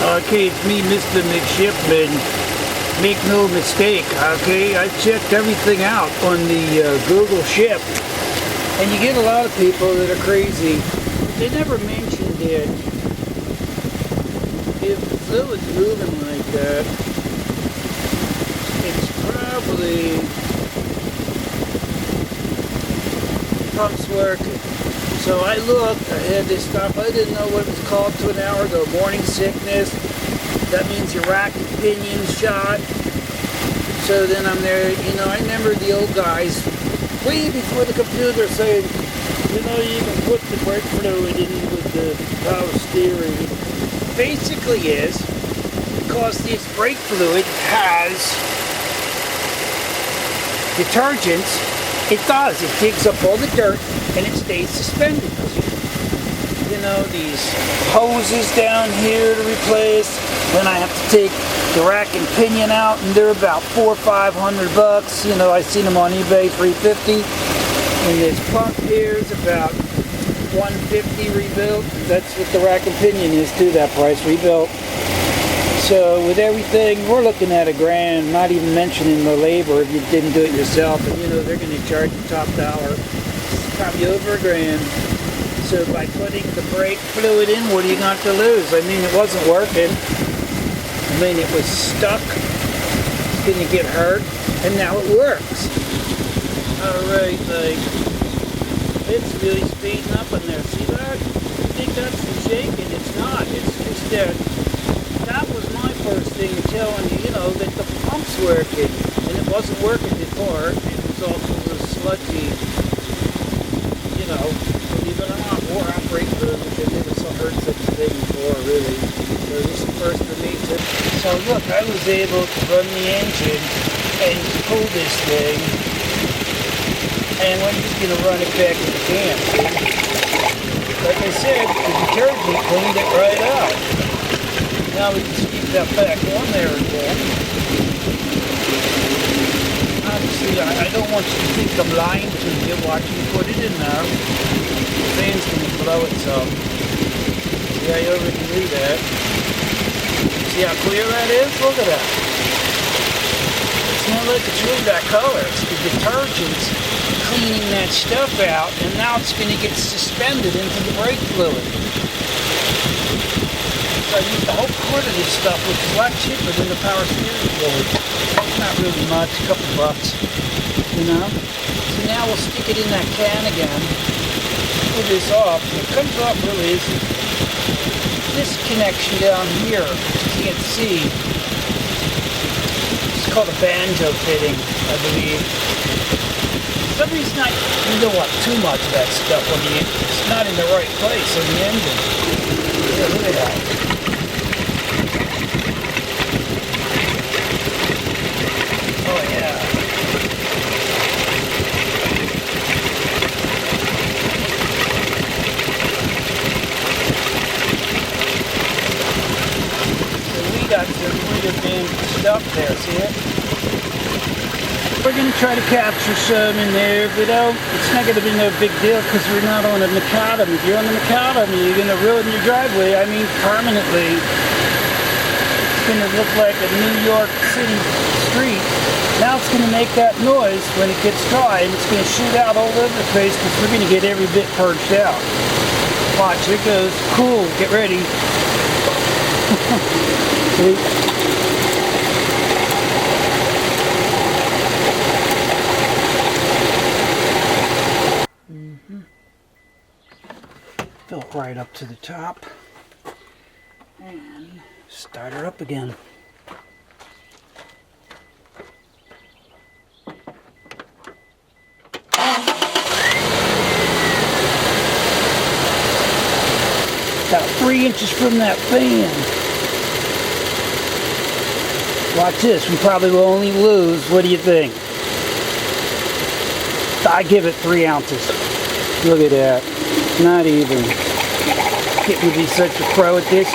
Okay, it's me, Mr. McShipman. Make no mistake, okay? I checked everything out on the Google ship. And you get a lot of people that are crazy. They never mentioned it. If the fluid's moving like that, it's probably pump's working. So I looked, I had this stuff, I didn't know what it was called till an hour ago, morning sickness. That means your rack and pinion shot. So then I'm there, I remember the old guys way before the computer saying, you can put the brake fluid in with the power steering. Basically is, because this brake fluid has detergents, it does. It digs up all the dirt and it stays suspended. These hoses down here to replace. Then I have to take the rack and pinion out, and they're about $400 or $500. I seen them on eBay, $350. And this pump here is about $150 rebuilt. That's what the rack and pinion is too. That price rebuilt. So with everything, we're looking at $1,000, not even mentioning the labor if you didn't do it yourself. And they're going to charge you top dollar. It's probably over $1,000. So by putting the brake fluid in, what do you got to lose? I mean, it wasn't working. I mean, it was stuck. It's going to get hurt. And now it works. Alright, it's really speeding up in there. See that? You think that's from shaking? It's not. It's just that was my first thing telling you, that the pump's working. And it wasn't working before. It was also the sludgy, believe it or not, wore out brake fluid, which I never heard such a thing before, really. So this is first for me too. So look, I was able to run the engine and pull this thing, and we're just going to run it back in the can, see? Like I said, the detergent cleaned it right out. Now we can stick that back on there again. Obviously, I don't want you to think I'm lying to you watching me put it in there. The fan's going to blow it some. See, I already knew that. See how clear that is? Look at that. It's not like it's really that color. It's the detergents cleaning that stuff out, and now it's going to get suspended into the brake fluid. So I used a whole quart of this stuff, which is a lot cheaper than the power steering fluid. Not really much, a couple bucks, So now we'll stick it in that can again. Pull this off. What comes off really is this connection down here. You can't see. It's called a banjo fitting, I believe. For some reason, you don't want too much of that stuff on the engine. It's not in the right place on the engine. Yeah, look at that. Oh yeah. So we got some really good stuff there, see it? We're going to try to capture some in there, but it's not going to be no big deal because we're not on a macadam. If you're on the macadam, you're going to ruin your driveway. I mean, permanently. It's going to look like a New York City street. Now it's going to make that noise when it gets dry, and it's going to shoot out all over the place because we're going to get every bit purged out. Watch, here it goes. Cool, get ready. See? Fill right up to the top and start her up again. About 3 inches from that fan. Watch this, we probably will only lose, what do you think? I give it 3 ounces. Look at that. Not even. Getting to be such a pro at this.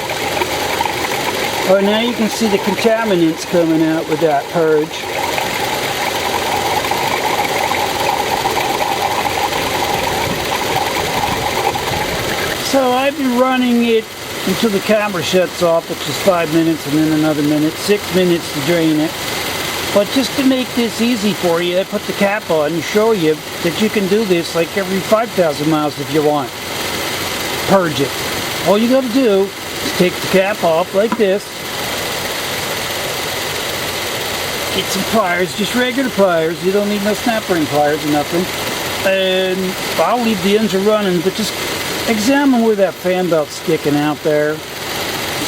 Oh, now you can see the contaminants coming out with that purge. So I've been running it until the camera shuts off, which is 5 minutes, and then another minute, 6 minutes to drain it. But just to make this easy for you, I put the cap on and show you that you can do this like every 5,000 miles if you want. Purge it. All you got to do is take the cap off like this. Get some pliers, just regular pliers. You don't need no snap ring pliers or nothing. And I'll leave the engine running, but just examine where that fan belt's sticking out there.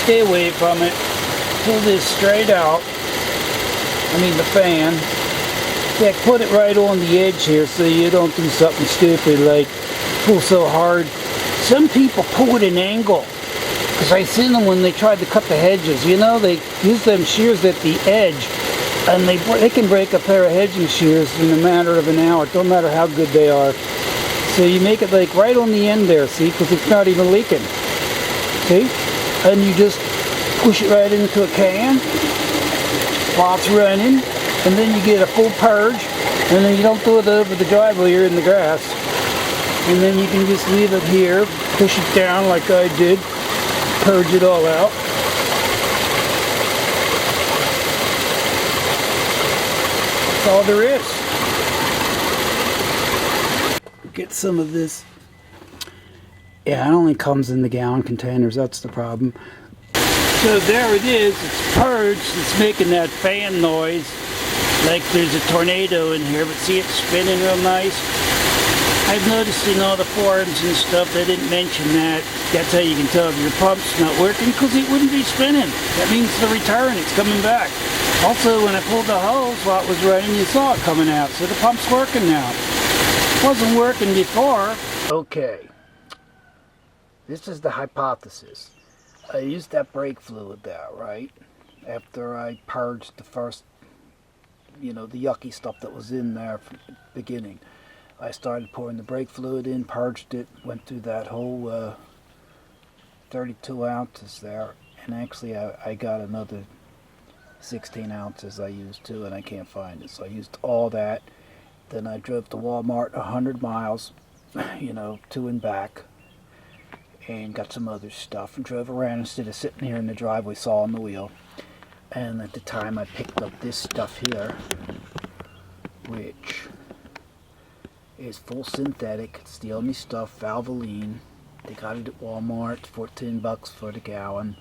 Stay away from it. Pull this straight out. I mean the fan. Yeah, put it right on the edge here so you don't do something stupid like pull so hard. Some people pull at an angle. Because I seen them when they tried to cut the hedges. You know, they use them shears at the edge. And they can break a pair of hedging shears in a matter of an hour. It don't matter how good they are. So you make it like right on the end there, see? Because it's not even leaking. See? And you just push it right into a can while it's running. And then you get a full purge. And then you don't do it over the driveway or in the grass. And then you can just leave it here. Push it down like I did. Purge it all out. That's all there is. Get some of this. Yeah, it only comes in the gallon containers. That's the problem. So there it is. It's purged. It's making that fan noise like there's a tornado in here. But see, it's spinning real nice. I've noticed in all the forums and stuff they didn't mention that. That's how you can tell if your pump's not working, because it wouldn't be spinning. That means the return. It's coming back. Also, when I pulled the hose while it was running, you saw it coming out. So the pump's working now. It wasn't working before. Okay. This is the hypothesis. I used that brake fluid there, right? After I purged the first, the yucky stuff that was in there from the beginning. I started pouring the brake fluid in, purged it, went through that whole 32 ounces there. And actually, I got another 16 ounces I used too, and I can't find it. So I used all that. Then I drove to Walmart 100 miles, to and back, and got some other stuff and drove around instead of sitting here in the driveway sawing the wheel. And at the time I picked up this stuff here, which is full synthetic. It's the only stuff, Valvoline. They got it at Walmart, $14 for the gallon.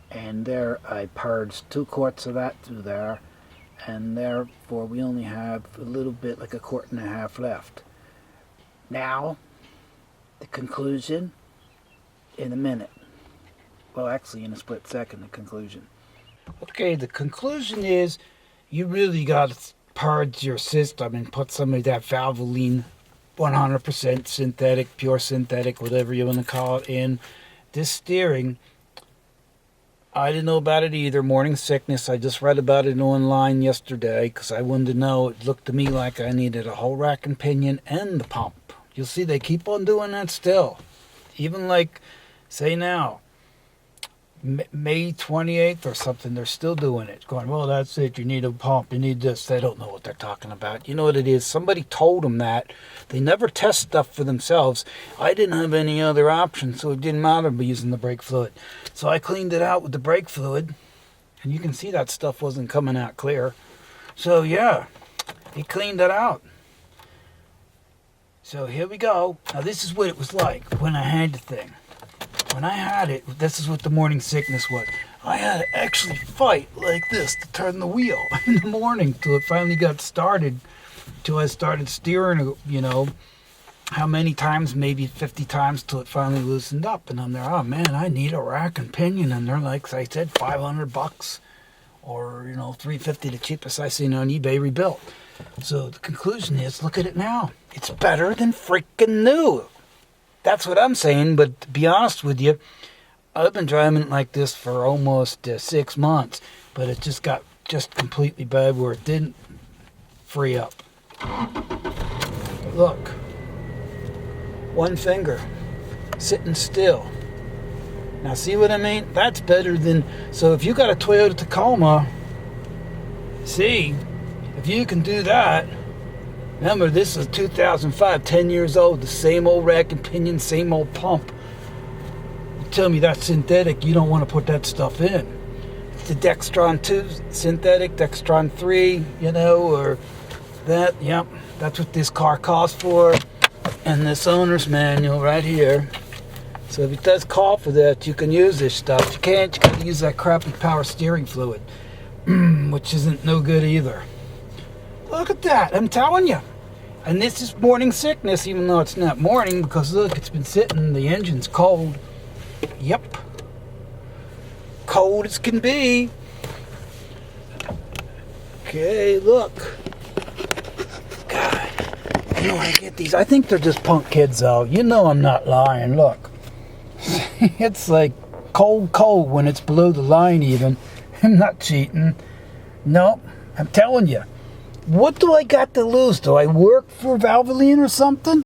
And there I purged 2 quarts of that through there, and therefore we only have a little bit, like 1.5 quarts left. Now, the conclusion in a minute. Well, actually in a split second, the conclusion. Okay, the conclusion is you really got to purge your system and put some of that Valvoline 100% synthetic, pure synthetic, whatever you want to call it, in. This steering, I didn't know about it either. Morning sickness. I just read about it online yesterday because I wanted to know. It looked to me like I needed a whole rack and pinion and the pump. You'll see they keep on doing that still. Even like, say now, May 28th or something, they're still doing it. Going, well, that's it. You need a pump. You need this. They don't know what they're talking about. You know what it is? Somebody told them that. They never test stuff for themselves. I didn't have any other option, so it didn't matter me using the brake fluid. So I cleaned it out with the brake fluid, and you can see that stuff wasn't coming out clear. So, yeah, he cleaned it out. So here we go. Now, this is what it was like when I had the thing. When I had it, this is what the morning sickness was. I had to actually fight like this to turn the wheel in the morning till it finally got started, till I started steering, how many times, maybe 50 times till it finally loosened up. And I'm there, oh man, I need a rack and pinion. And they're like I said, $500 or, $350, the cheapest I seen on eBay rebuilt. So the conclusion is, look at it now. It's better than freaking new. That's what I'm saying, but to be honest with you, I've been driving it like this for almost 6 months, but it just got completely bad where it didn't free up. Look, one finger, sitting still. Now see what I mean? That's better than, so if you got a Toyota Tacoma, see, if you can do that. Remember, this is 2005, 10 years old, the same old rack and pinion, same old pump. tell me that's synthetic, you don't want to put that stuff in. It's the Dextron 2 synthetic, Dextron 3, you know, or that. Yep, that's what this car calls for. And this owner's manual right here. So if it does call for that, you can use this stuff. You can't, you gotta use that crappy power steering fluid, which isn't no good either. Look at that, I'm telling you. And this is morning sickness, even though it's not morning, because look, it's been sitting, the engine's cold. Yep. Cold as can be. Okay, look. God, you know I get these. I think they're just punk kids though. You know I'm not lying, look. It's like cold when it's below the line even. I'm not cheating. No, I'm telling you. What do I got to lose? Do I work for Valvoline or something?